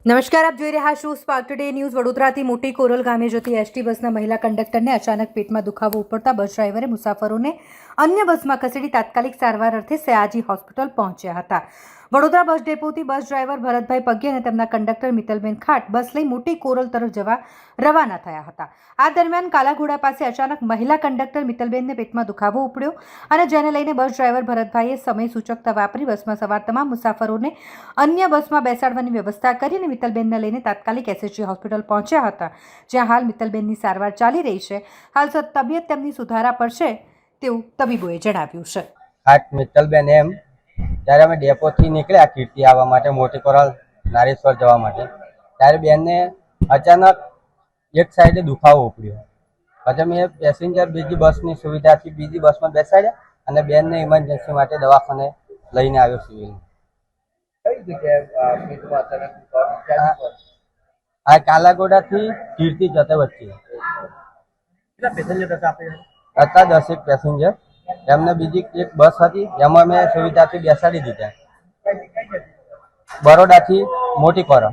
નમસ્કાર, આપ જોઈ રહ્યા છો સ્પાર્ક ટુડે ન્યૂઝ. વડોદરાથી મોટી કોરલ ગામે જતી એસટી બસના મહિલા કંડક્ટરને અચાનક પેટમાં દુખાવો ઉપડતા બસ ડ્રાઈવરે મુસાફરોને અન્ય બસમાં ખસેડી તાત્કાલિક સારવાર અર્થે સયાજી હોસ્પિટલ પહોંચ્યા હતા. વડોદરા બસ ડેપોથી બસ ડ્રાઈવર ભરતભાઈ પગી અને તેમના કંડક્ટર મિત્તલબેન ખાટ બસ લઈ મોટી કોરલ તરફ જવા રવાના થયા હતા. આ દરમિયાન કાલાઘોડા પાસે અચાનક મહિલા કંડક્ટર મિત્તલબેનને પેટમાં દુખાવો ઉપડ્યો અને જેને લઈને બસ ડ્રાઈવર ભરતભાઈએ સમય સૂચકતા વાપરી બસમાં સવાર તમામ મુસાફરોને અન્ય બસમાં બેસાડવાની વ્યવસ્થા કરી મિત્તલબેનને લઈને તાત્કાલિક એસએચજી હોસ્પિટલ પહોંચ્યા હતા, જ્યાં હાલ મિત્તલબેનની સારવાર ચાલી રહી છે. હાલ તબિયત તેમની સુધારા પડશે તેવું તબીબોએ જણાવ્યું છે. આઠ મિત્તલબેન એમ ત્યારે અમે ડેપોથી નીકળ્યા કીર્તિ આવવા માટે, મોટી કોરલ નારેશ્વર જવા માટે. ત્યારે બેનને અચાનક એક સાઈડે દુખાવો ઉપડ્યો. પછી મેં પેસેન્જર બીજી બસની સુવિધાથી બીજી બસમાં બેસાડ્યા અને બેનને ઇમરજન્સી માટે દવાખાને લઈને આવ્યો સિવિલ. આ કાલાઘોડાથી કીર્તિ જતે વચ્ચે હતા 10 પેસેન્જર. એમને બીજી એક બસ હતી, એમાં મેં સુવિધાથી બેસાડી દીધા. બરોડાથી મોટી કોરલ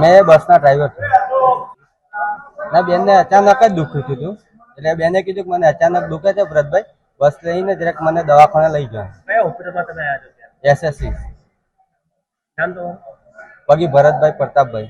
મેં બસના ડ્રાઈવર છું ના. બેનને અચાનક જ દુખ્યું હતું, એટલે બેને કીધું કે મને અચાનક દુખે છે ભરતભાઈ, બસ લઈને જરાક મને દવાખાને લઈ જાઓ. એસએસસી પગી ભરતભાઈ પ્રતાપભાઈ.